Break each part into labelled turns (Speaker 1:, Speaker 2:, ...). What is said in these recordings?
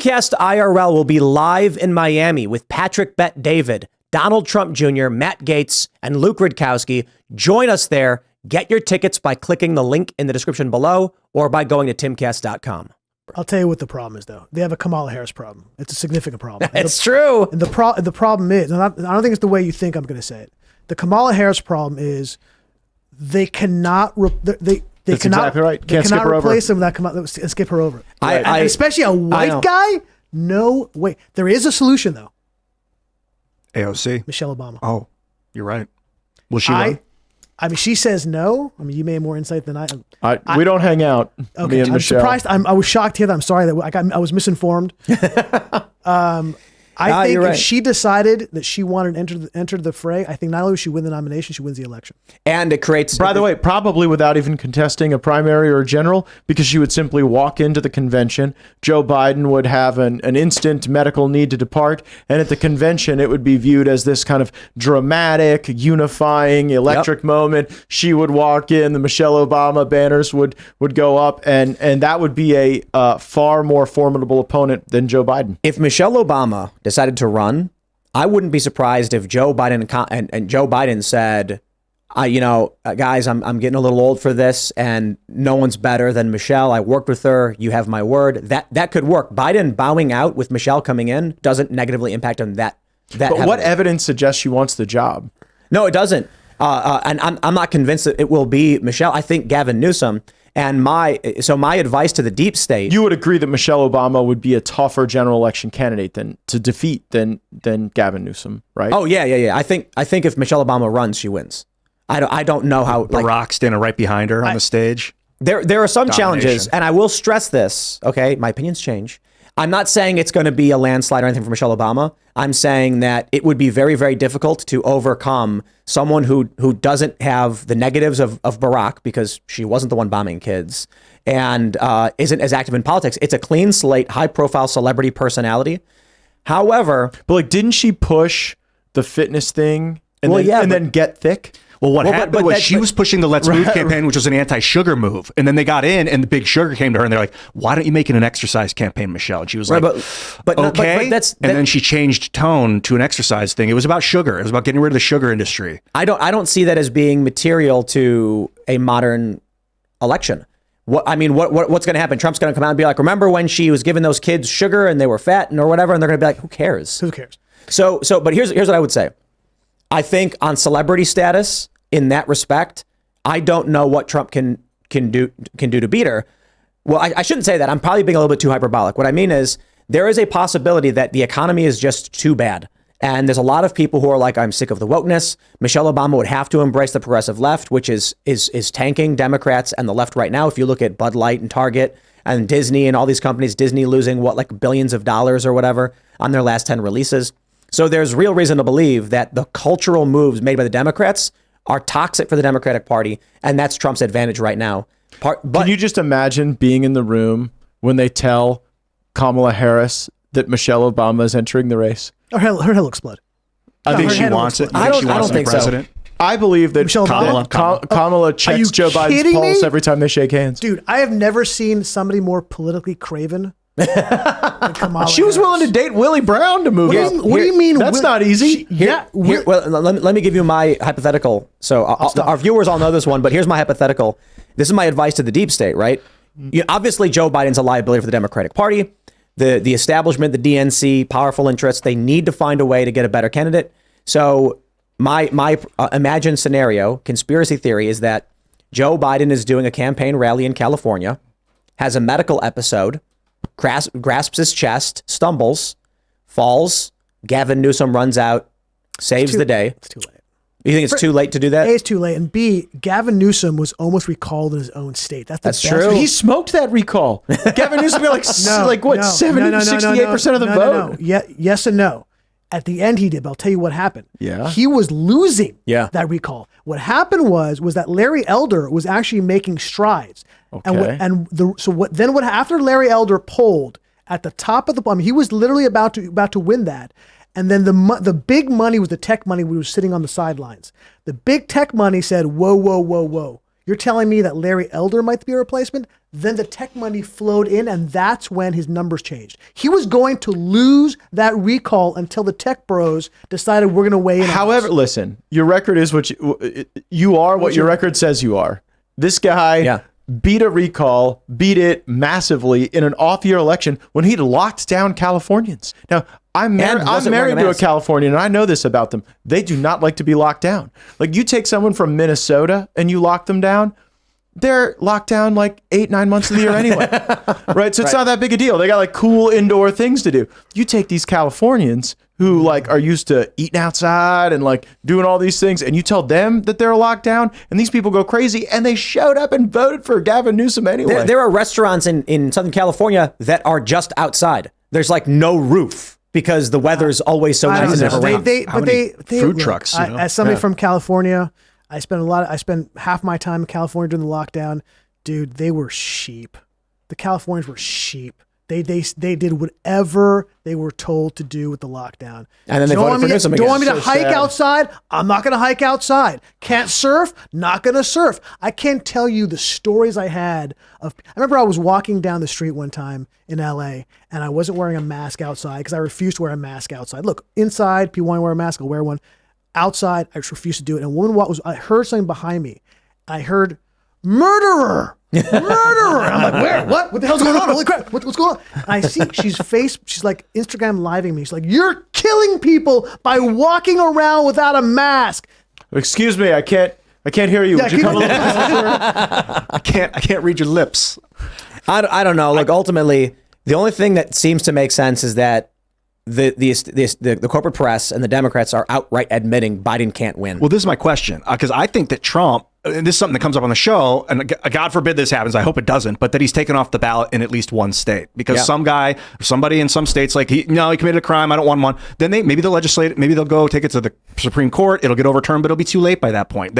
Speaker 1: Timcast IRL will be live in Miami with Patrick Bet David, Donald Trump Jr., Matt Gaetz, and Luke Rudkowski. Join us there. Get your tickets by clicking the link in the description below or by going to timcast.com.
Speaker 2: I'll tell you what the problem is, though. They have a Kamala Harris problem. It's a significant problem.
Speaker 1: It's true.
Speaker 2: And the problem is, and I don't think it's the way you think I'm going to say it. The Kamala Harris problem is they cannot That's cannot,
Speaker 3: exactly right.
Speaker 2: They cannot replace them without and skip her over. Especially a white guy? No way. There is a solution, though.
Speaker 4: AOC.
Speaker 2: Michelle Obama.
Speaker 4: Oh, you're right. Will she run?
Speaker 2: I mean, she says no. I mean, you may have more insight than I.
Speaker 3: We don't hang out.
Speaker 2: Okay,
Speaker 3: me and
Speaker 2: I'm
Speaker 3: Michelle.
Speaker 2: surprised. I was shocked to hear that. I'm sorry that I was misinformed. I think if she decided that she wanted to enter the fray, I think not only would she win the nomination, she wins the election.
Speaker 1: And it creates...
Speaker 3: By the way, probably without even contesting a primary or a general, because she would simply walk into the convention. Joe Biden would have an instant medical need to depart. And at the convention, it would be viewed as this kind of dramatic, unifying, electric moment. She would walk in, the Michelle Obama banners would go up, and that would be a far more formidable opponent than Joe Biden.
Speaker 1: If Michelle Obama decided to run, I wouldn't be surprised if Joe Biden and Joe Biden said, guys, I'm getting a little old for this, and no one's better than Michelle. I worked with her. You have my word. That could work. Biden bowing out with Michelle coming in doesn't negatively impact on that.
Speaker 3: But what evidence suggests she wants the job?
Speaker 1: No, it doesn't. And I'm not convinced that it will be Michelle. I think Gavin Newsom. And my advice to the deep state.
Speaker 3: You would agree that Michelle Obama would be a tougher general election candidate than Gavin Newsom, right?
Speaker 1: Oh yeah. I think if Michelle Obama runs, she wins. I don't know how.
Speaker 4: Barack standing right behind her on the stage.
Speaker 1: There are some challenges, and I will stress this. Okay, my opinions change. I'm not saying it's going to be a landslide or anything for Michelle Obama. I'm saying that it would be very, very difficult to overcome someone who doesn't have the negatives of Barack, because she wasn't the one bombing kids, and isn't as active in politics. It's a clean slate, high profile celebrity personality. However,
Speaker 3: but didn't she push the fitness thing and then get thick?
Speaker 4: Well, what happened was she was pushing the Let's Move campaign, which was an anti-sugar move. And then they got in, and the big sugar came to her, and they're like, why don't you make it an exercise campaign, Michelle? And she was like, okay. And then she changed tone to an exercise thing. It was about sugar. It was about getting rid of the sugar industry.
Speaker 1: I don't see that as being material to a modern election. What's going to happen? Trump's going to come out and be like, remember when she was giving those kids sugar and they were fat or whatever? And they're going to be like, who cares?
Speaker 2: Who cares?
Speaker 1: But here's what I would say. I think on celebrity status, in that respect, I don't know what Trump can do to beat her. Well, I shouldn't say that. I'm probably being a little bit too hyperbolic. What I mean is there is a possibility that the economy is just too bad. And there's a lot of people who are like, I'm sick of the wokeness. Michelle Obama would have to embrace the progressive left, which is tanking Democrats and the left right now. If you look at Bud Light and Target and Disney and all these companies, Disney losing billions of dollars or whatever on their last 10 releases. So there's real reason to believe that the cultural moves made by the Democrats are toxic for the Democratic Party, and that's Trump's advantage right now.
Speaker 3: Can you just imagine being in the room when they tell Kamala Harris that Michelle Obama is entering the race?
Speaker 2: Her head will explode.
Speaker 4: I think she wants it.
Speaker 1: I don't think so.
Speaker 3: I believe that Kamala checks Joe Biden's pulse every time they shake hands.
Speaker 2: Dude, I have never seen somebody more politically craven than Kamala
Speaker 3: She was willing to date Willie Brown to move up.
Speaker 2: What do you mean?
Speaker 3: That's not easy.
Speaker 1: Let me give you my hypothetical. So our viewers all know this one, but here's my hypothetical. This is my advice to the deep state, right? Obviously, Joe Biden's a liability for the Democratic Party. The establishment, the DNC, powerful interests, they need to find a way to get a better candidate. So my imagined scenario, conspiracy theory, is that Joe Biden is doing a campaign rally in California, has a medical episode, grasps his chest, stumbles, falls. Gavin Newsom runs out, saves the day.
Speaker 2: It's too late.
Speaker 1: You think it's too late to do that?
Speaker 2: A, it's too late. And B, Gavin Newsom was almost recalled in his own state. That's
Speaker 1: true.
Speaker 3: He smoked that recall. Gavin Newsom be 68% of the vote?
Speaker 2: No. Yes and no. At the end, he did, but I'll tell you what happened.
Speaker 3: Yeah.
Speaker 2: He was losing that recall. What happened was that Larry Elder was actually making strides.
Speaker 3: Okay.
Speaker 2: After Larry Elder polled at the top of the, he was literally about to win that. And then the big money was the tech money, we were sitting on the sidelines. The big tech money said, whoa. You're telling me that Larry Elder might be a replacement? Then the tech money flowed in, and that's when his numbers changed. He was going to lose that recall until the tech bros decided we're going to weigh in.
Speaker 3: However, listen, your record is what you are, what your record says you are. This guy beat a recall, beat it massively in an off-year election when he'd locked down Californians. Now, I'm married to a Californian, and I know this about them. They do not like to be locked down. Like, you take someone from Minnesota and you lock them down, they're locked down like 8-9 months of the year anyway. Right? So it's not that big a deal. They got like cool indoor things to do. You take these Californians who like are used to eating outside and like doing all these things, and you tell them that they're locked down, and these people go crazy, and they showed up and voted for Gavin Newsom anyway.
Speaker 1: There are rrestaurants in Southern California that are just outside. There's like no roof because the weather's always so nice and never rains.
Speaker 4: Food trucks.
Speaker 2: As somebody from California, I spent half my time in California during the lockdown. Dude, they were sheep. The Californians were sheep. They did whatever they were told to do with the lockdown.
Speaker 1: And then they voted for Newsom again.
Speaker 2: Don't want me to hike outside? I'm not going to hike outside. Can't surf? Not going to surf. I can't tell you the stories I had of. I remember I was walking down the street one time in LA, and I wasn't wearing a mask outside because I refused to wear a mask outside. Look, inside, people want to wear a mask, I'll wear one. Outside, I just refused to do it. And a woman I heard something behind me. I heard, murderer! Murderer! I'm like, where? What? What the hell's going on? Holy crap! What's going on? And I see she's like Instagram living me. She's like, you're killing people by walking around without a mask.
Speaker 3: Excuse me, I can't hear you. Would you come a little closer?
Speaker 4: I can't read your lips.
Speaker 1: I don't know. Like, ultimately, the only thing that seems to make sense is that the corporate press and the Democrats are outright admitting Biden can't win.
Speaker 4: Well, this is my question, because I think that Trump, and this is something that comes up on the show, and God forbid this happens, I hope it doesn't, but that he's taken off the ballot in at least one state because somebody in some states, like he committed a crime, I don't want one. Then maybe they'll go take it to the Supreme Court, it'll get overturned, but it'll be too late by that point.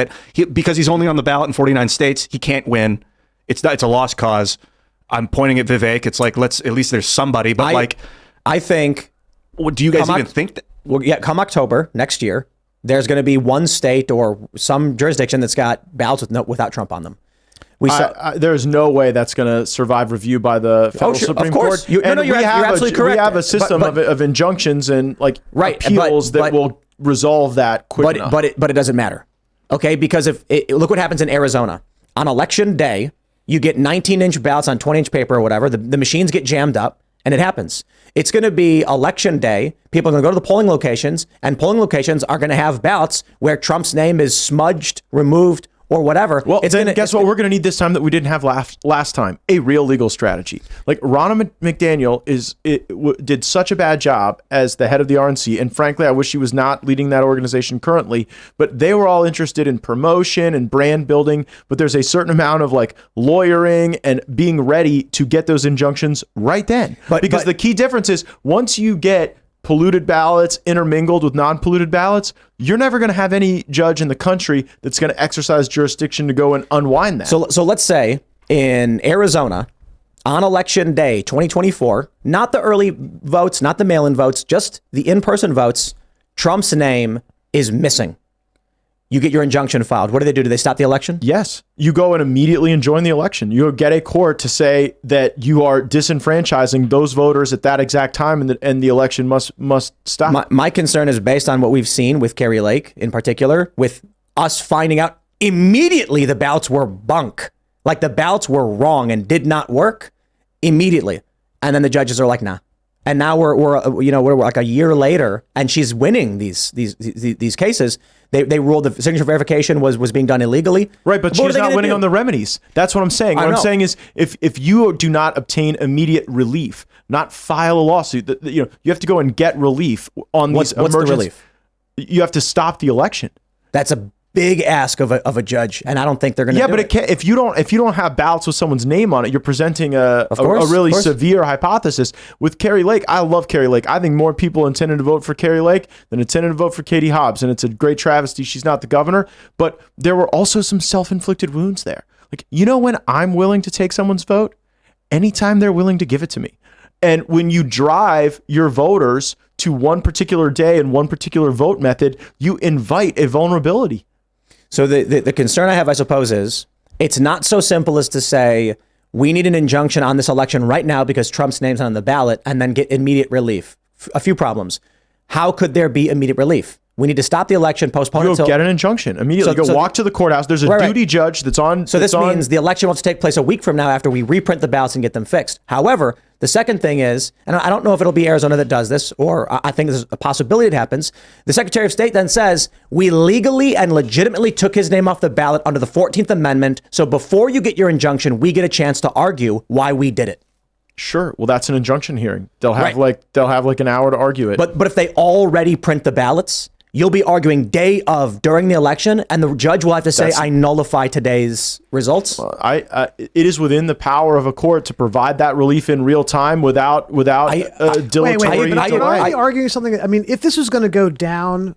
Speaker 4: Because he's only on the ballot in 49 states, he can't win. It's a lost cause. I'm pointing at Vivek. It's like, at least there's somebody, but
Speaker 1: I think.
Speaker 4: Well, do you guys even think that?
Speaker 1: Well, yeah, come October next year, there's going to be one state or some jurisdiction that's got ballots without Trump on them.
Speaker 3: There's no way that's going to survive review by the federal Supreme Court.
Speaker 1: You're absolutely correct.
Speaker 3: We have a system of injunctions and appeals that will resolve that quick enough.
Speaker 1: But it doesn't matter, okay? Because look what happens in Arizona on election day. You get 19-inch ballots on 20-inch paper or whatever. The machines get jammed up. And it happens. It's going to be election day. People are going to go to the polling locations, and polling locations are going to have ballots where Trump's name is smudged, removed, or whatever.
Speaker 3: Well, guess what we're going to need this time that we didn't have last time? A real legal strategy. Like, Ronna McDaniel did such a bad job as the head of the RNC, and frankly, I wish she was not leading that organization currently, but they were all interested in promotion and brand building, but there's a certain amount of like lawyering and being ready to get those injunctions right then. Because the key difference is once you get polluted ballots intermingled with non-polluted ballots, you're never going to have any judge in the country that's going to exercise jurisdiction to go and unwind that.
Speaker 1: So let's say in Arizona, on election day 2024, not the early votes, not the mail-in votes, just the in-person votes, Trump's name is missing. You get your injunction filed. What do? Do they stop the election?
Speaker 3: Yes. You go and immediately enjoin the election. You get a court to say that you are disenfranchising those voters at that exact time, and the election must stop.
Speaker 1: My concern is based on what we've seen with Kari Lake in particular, with us finding out immediately the ballots were bunk. Like, the ballots were wrong and did not work immediately. And then the judges are like, nah. And now we're like a year later, and she's winning these cases. They ruled the signature verification was being done illegally.
Speaker 3: Right, but she's not winning on the remedies. That's what I'm saying. What I'm saying is, if you do not obtain immediate relief, not file a lawsuit, you have to go and get relief on these emergencies. What's the relief? You have to stop the election.
Speaker 1: That's a big ask of a judge, and I don't think they're going to.
Speaker 3: Yeah, but if you don't have ballots with someone's name on it, you're presenting a really severe hypothesis. With Kari Lake, I love Kari Lake. I think more people intended to vote for Kari Lake than intended to vote for Katie Hobbs, and it's a great travesty she's not the governor. But there were also some self-inflicted wounds there. Like, when I'm willing to take someone's vote, anytime they're willing to give it to me, and when you drive your voters to one particular day and one particular vote method, you invite a vulnerability.
Speaker 1: So the concern I have, I suppose, is It's not so simple as to say, we need an injunction on this election right now because Trump's name's on the ballot and then get immediate relief. A few problems. How could there be immediate relief? We need to stop the election, postpone it until...
Speaker 3: Get an injunction immediately. Walk to the courthouse. There's a duty judge that's on...
Speaker 1: So this means the election will take place a week from now after we reprint the ballots and get them fixed. However, the second thing is, and I don't know if it'll be Arizona that does this, or I think there's a possibility it happens. The Secretary of State then says, we legally and legitimately took his name off the ballot under the 14th Amendment. So before you get your injunction, we get a chance to argue why we did it.
Speaker 3: Sure. Well, that's an injunction hearing. They'll have like an hour to argue it.
Speaker 1: But if they already print the ballots, you'll be arguing during the election, and the judge will have to say, I nullify today's results.
Speaker 3: It is within the power of a court to provide that relief in real time without dilatory.
Speaker 2: But I'm already arguing something. I mean, if this was going to go down,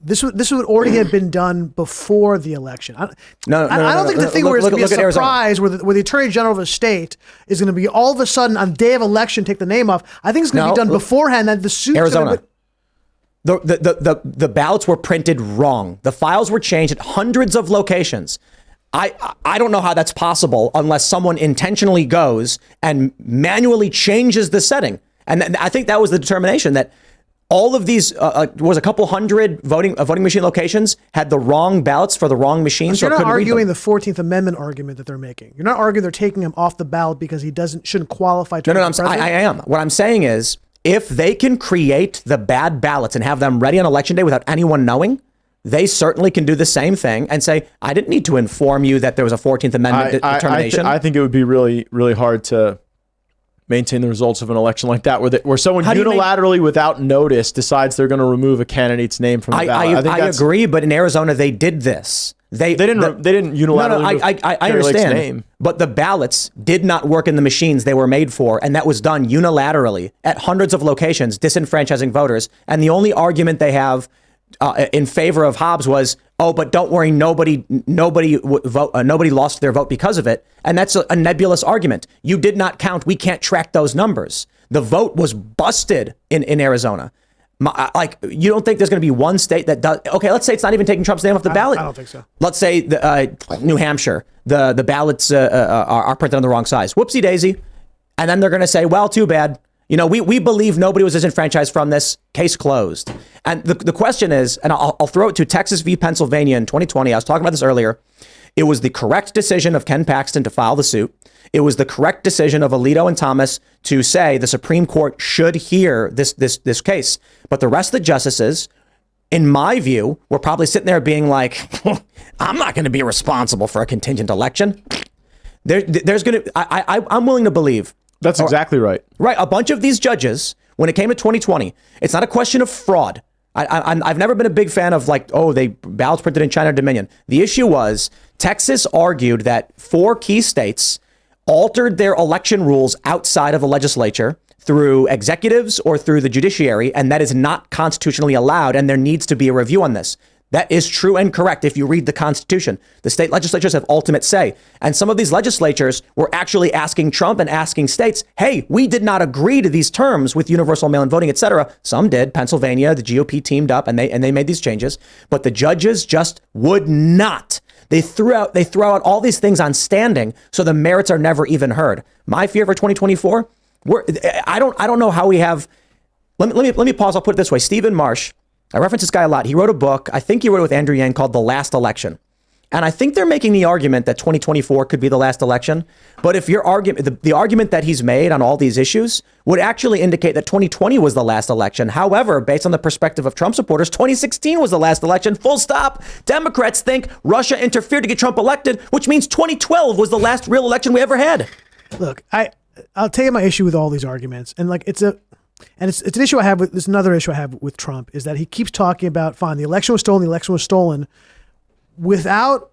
Speaker 2: this would already have been done before the election. I don't think the thing where it's going to be a surprise where the Attorney General of a state is going to be all of a sudden on day of election take the name off. I think it's going to be done beforehand. That the suit
Speaker 1: Arizona. The ballots were printed wrong. The files were changed at hundreds of locations. I don't know how that's possible unless someone intentionally goes and manually changes the setting. And I think that was the determination that all of these was a couple hundred voting machine locations had the wrong ballots for the wrong machines.
Speaker 2: So you're not arguing the 14th Amendment argument that they're making. You're not arguing they're taking him off the ballot because he shouldn't qualify to run for president.
Speaker 1: I am. What I'm saying is, if they can create the bad ballots and have them ready on election day without anyone knowing, they certainly can do the same thing and say, I didn't need to inform you that there was a 14th Amendment determination.
Speaker 3: I think it would be really, really hard to maintain the results of an election like that, where someone unilaterally, without notice, decides they're going to remove a candidate's name from the ballot.
Speaker 1: I agree, but in Arizona, they did this. They didn't unilaterally. I understand. Name. But the ballots did not work in the machines they were made for, and that was done unilaterally at hundreds of locations, disenfranchising voters. And the only argument they have in favor of Hobbs was, but don't worry, nobody lost their vote because of it. And that's a nebulous argument. You did not count. We can't track those numbers. The vote was busted in Arizona. You don't think there's going to be one state that does? Okay, let's say it's not even taking Trump's name off the ballot.
Speaker 2: I don't think so.
Speaker 1: Let's say New Hampshire, the ballots are printed on the wrong size. Whoopsie daisy. And then they're going to say, well, too bad. We believe nobody was disenfranchised from this. Case closed. And the question is, and I'll throw it to Texas v. Pennsylvania in 2020. I was talking about this earlier. It was the correct decision of Ken Paxton to file the suit. It was the correct decision of Alito and Thomas to say the Supreme Court should hear this case. But the rest of the justices, in my view, were probably sitting there being like, I'm not going to be responsible for a contingent election. There's going to, I'm willing to believe.
Speaker 3: That's exactly right.
Speaker 1: Right. A bunch of these judges, when it came to 2020, it's not a question of fraud. I've never been a big fan of they ballots printed in China or Dominion. The issue was Texas argued that 4 key states altered their election rules outside of the legislature through executives or through the judiciary, and that is not constitutionally allowed, and there needs to be a review on this. That is true and correct if you read the Constitution. The state legislatures have ultimate say. And some of these legislatures were actually asking Trump and asking states, hey, we did not agree to these terms with universal mail-in voting, et cetera. Some did. Pennsylvania, the GOP teamed up and they made these changes. But the judges just would not. They threw out all these things on standing, so the merits are never even heard. My fear for 2024, I don't know how we have. Let me pause. I'll put it this way. Stephen Marsh, I reference this guy a lot. He wrote a book. I think he wrote it with Andrew Yang called The Last Election. And I think they're making the argument that 2024 could be the last election. But if your argument, the argument that he's made on all these issues would actually indicate that 2020 was the last election. However, based on the perspective of Trump supporters, 2016 was the last election. Full stop. Democrats think Russia interfered to get Trump elected, which means 2012 was the last real election we ever had.
Speaker 2: Look, I'll tell you my issue with all these arguments. And it's an issue I have with this. Another issue I have with Trump is that he keeps talking about, fine, the election was stolen, without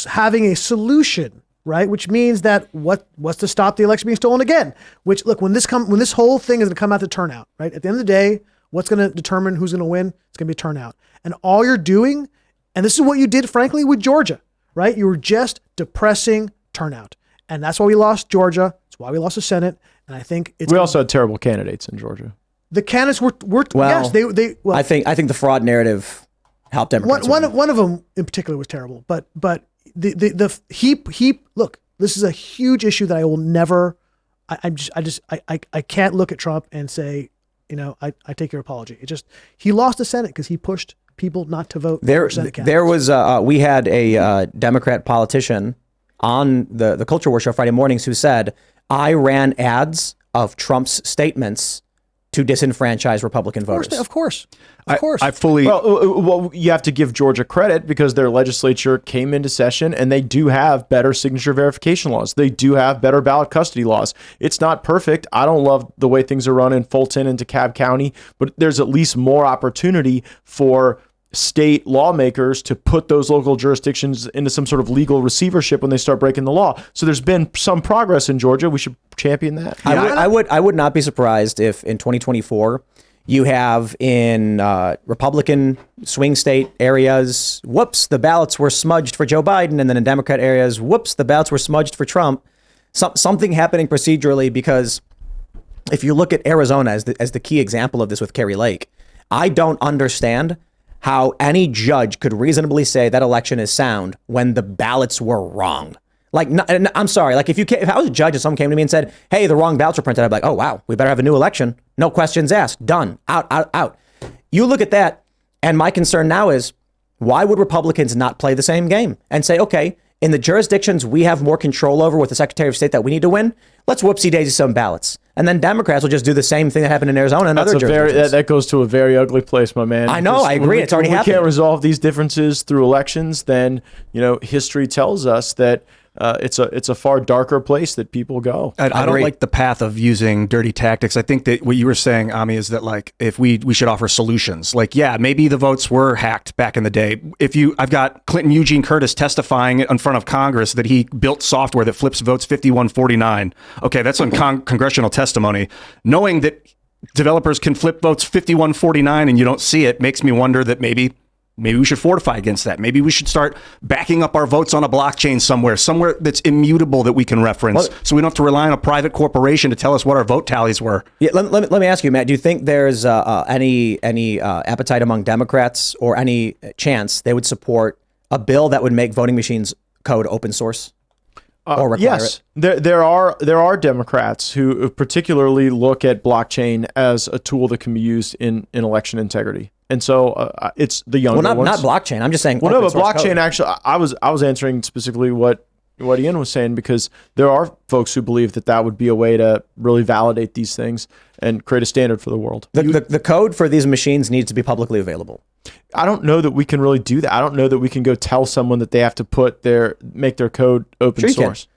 Speaker 2: having a solution, right? Which means that what's to stop the election being stolen again? Which, look, when this whole thing is going to come out to turnout, right? At the end of the day, what's going to determine who's going to win? It's going to be turnout. And all you're doing, and this is what you did, frankly, with Georgia, right? You were just depressing turnout. And that's why we lost Georgia. That's why we lost the Senate. And I think we
Speaker 3: also had terrible candidates in Georgia.
Speaker 2: The candidates were yes, they I
Speaker 1: think the fraud narrative helped Democrats.
Speaker 2: One of them in particular was terrible, but look, this is a huge issue that I will never, I can't look at Trump and say, I take your apology. He lost the Senate because he pushed people not to vote for Senate candidates.
Speaker 1: There was, we had a Democrat politician on the Culture War show Friday mornings who said, I ran ads of Trump's statements to disenfranchise Republican voters.
Speaker 2: Of course.
Speaker 4: I fully.
Speaker 3: Well, you have to give Georgia credit because their legislature came into session and they do have better signature verification laws. They do have better ballot custody laws. It's not perfect. I don't love the way things are run in Fulton and DeKalb County, but there's at least more opportunity for state lawmakers to put those local jurisdictions into some sort of legal receivership when they start breaking the law. So there's been some progress in Georgia. We should champion that.
Speaker 1: I would not be surprised if in 2024 you have in Republican swing state areas, whoops, the ballots were smudged for Joe Biden, and then in Democrat areas, whoops, the ballots were smudged for Trump. Something happening procedurally, because if you look at Arizona as the key example of this with Kerry Lake, I don't understand how any judge could reasonably say that election is sound when the ballots were wrong. Like, I'm sorry. Like, if I was a judge and someone came to me and said, hey, the wrong ballots were printed, I'd be like, oh, wow, we better have a new election. No questions asked. Done. Out. You look at that, and my concern now is, why would Republicans not play the same game and say, okay, in the jurisdictions we have more control over with the Secretary of State that we need to win, let's whoopsie-daisy some ballots. And then Democrats will just do the same thing that happened in Arizona and other jurisdictions.
Speaker 3: That goes to a very ugly place, my man.
Speaker 1: I know, I agree. It's already happened.
Speaker 3: We can't resolve these differences through elections, then history tells us that it's a far darker place that people go.
Speaker 4: I don't like the path of using dirty tactics. I think that what you were saying, Ami, is that like if we should offer solutions. Like, yeah, maybe the votes were hacked back in the day. I've got Clinton Eugene Curtis testifying in front of Congress that he built software that flips votes 51-49. Okay, that's on congressional testimony. Knowing that developers can flip votes 51-49 and you don't see it makes me wonder that maybe we should fortify against that. Maybe we should start backing up our votes on a blockchain somewhere that's immutable that we can reference, so we don't have to rely on a private corporation to tell us what our vote tallies were.
Speaker 1: Yeah, let me ask you, Matt, do you think there's any appetite among Democrats or any chance they would support a bill that would make voting machines code open source? Or require
Speaker 3: yes,
Speaker 1: it?
Speaker 3: There are Democrats who particularly look at blockchain as a tool that can be used in election integrity. And so it's the younger ones.
Speaker 1: Well, not blockchain. I'm just saying.
Speaker 3: Well, no, but blockchain
Speaker 1: code.
Speaker 3: actually. I was answering specifically what Ian was saying, because there are folks who believe that would be a way to really validate these things and create a standard for the world.
Speaker 1: The code for these machines needs to be publicly available.
Speaker 3: I don't know that we can really do that. I don't know that we can go tell someone that they have to make their code open source.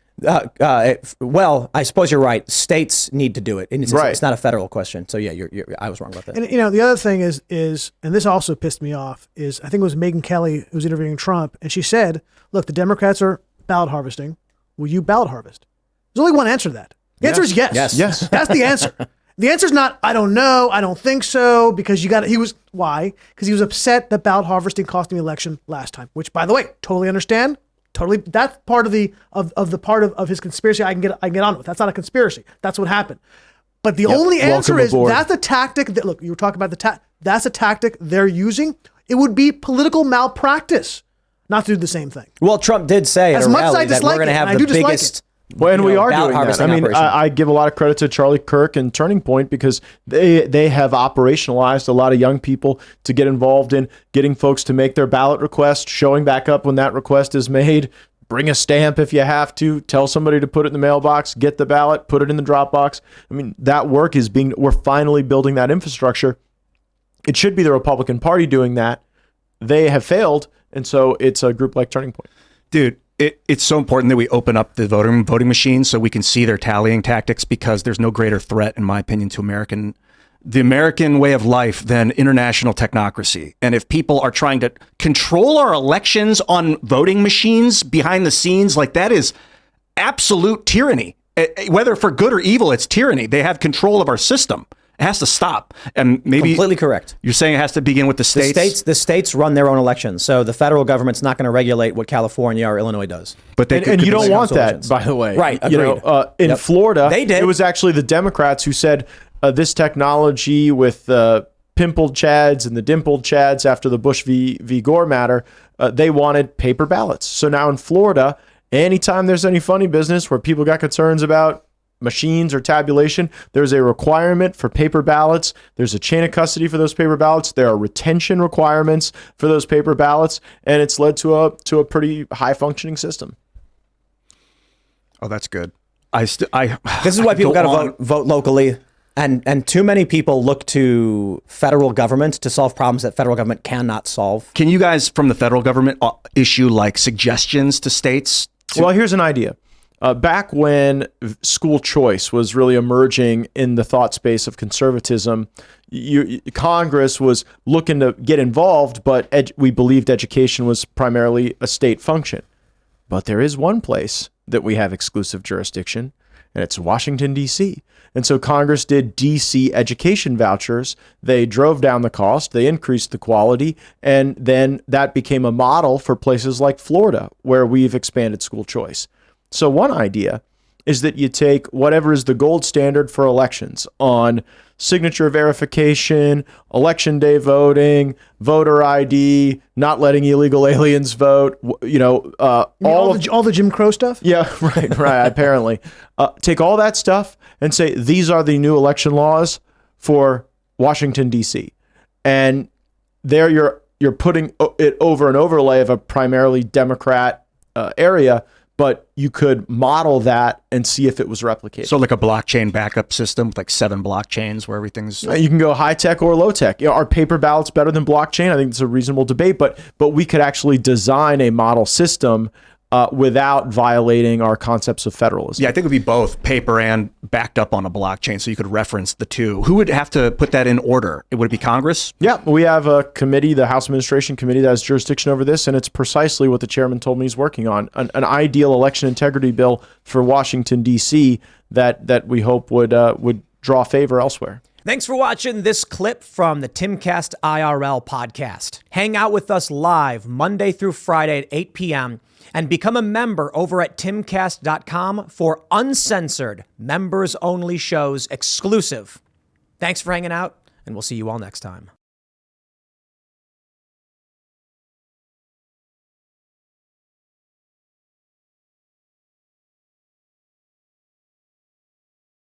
Speaker 1: Well, I suppose you're right. States need to do it. It's not a federal question. So yeah, I was wrong about that.
Speaker 2: And the other thing is, and this also pissed me off, is I think it was Megyn Kelly who was interviewing Trump, and she said, "Look, the Democrats are ballot harvesting. Will you ballot harvest?" There's only one answer to that. The answer is yes.
Speaker 3: Yes.
Speaker 2: That's the answer. The answer is not, I don't know, I don't think so, because why? Because he was upset that ballot harvesting cost him the election last time, which, by the way, totally understand. Totally, that's part of his conspiracy. I can get on with. That's not a conspiracy. That's what happened. But the only answer is that's a tactic that, look, you were talking about that's a tactic they're using. It would be political malpractice not to do the same thing.
Speaker 1: Well, Trump did say at a rally that we're going to have the biggest.
Speaker 3: Well, and we are doing that. I mean, I give a lot of credit to Charlie Kirk and Turning Point, because they have operationalized a lot of young people to get involved in getting folks to make their ballot request, showing back up when that request is made, bring a stamp if you have to, tell somebody to put it in the mailbox, get the ballot, put it in the drop box. I mean, that work we're finally building that infrastructure. It should be the Republican Party doing that. They have failed, and so it's a group like Turning Point.
Speaker 4: Dude, it's so important that we open up the voting machines so we can see their tallying tactics, because there's no greater threat, in my opinion, to the American way of life than international technocracy. And if people are trying to control our elections on voting machines behind the scenes, like, that is absolute tyranny. Whether for good or evil, it's tyranny. They have control of our system. It has to stop. And maybe
Speaker 1: completely correct.
Speaker 4: You're saying it has to begin with the states?
Speaker 1: The states run their own elections. So the federal government's not going to regulate what California or Illinois does.
Speaker 3: But you don't want that, by the way.
Speaker 1: Right. Agreed.
Speaker 3: In Florida,
Speaker 1: they did.
Speaker 3: It was actually the Democrats who said this technology with pimpled Chads and the dimpled Chads after the Bush v. Gore matter, they wanted paper ballots. So now in Florida, anytime there's any funny business where people got concerns about machines or tabulation, there's a requirement for paper ballots. There's a chain of custody for those paper ballots. There are retention requirements for those paper ballots, and it's led to a pretty high functioning system.
Speaker 4: Oh, that's good.
Speaker 1: This is why people got to vote locally. And too many people look to federal government to solve problems that federal government cannot solve.
Speaker 4: Can you guys from the federal government issue like suggestions to states?
Speaker 3: Well, here's an idea. Back when school choice was really emerging in the thought space of conservatism, Congress was looking to get involved, but we believed education was primarily a state function. But there is one place that we have exclusive jurisdiction, and it's Washington, D.C. And so Congress did D.C. education vouchers. They drove down the cost, they increased the quality, and then that became a model for places like Florida, where we've expanded school choice. So one idea is that you take whatever is the gold standard for elections on signature verification, election day voting, voter ID, not letting illegal aliens vote,
Speaker 2: all the Jim Crow stuff?
Speaker 3: Yeah, right, apparently. Take all that stuff and say, these are the new election laws for Washington, D.C. And there you're putting it over an overlay of a primarily Democrat area, but you could model that and see if it was replicated.
Speaker 4: So like a blockchain backup system with like 7 blockchains where everything's...
Speaker 3: You can go high tech or low tech. Are paper ballots better than blockchain? I think it's a reasonable debate, but we could actually design a model system without violating our concepts of federalism.
Speaker 4: Yeah, I think it would be both paper and backed up on a blockchain, so you could reference the two. Who would have to put that in order? Would it be Congress?
Speaker 3: Yeah, we have a committee, the House Administration Committee, that has jurisdiction over this, and it's precisely what the chairman told me he's working on, an ideal election integrity bill for Washington, D.C. that we hope would draw favor elsewhere.
Speaker 1: Thanks for watching this clip from the Timcast IRL podcast. Hang out with us live Monday through Friday at 8 p.m. and become a member over at timcast.com for uncensored, members-only shows exclusive. Thanks for hanging out, and we'll see you all next time.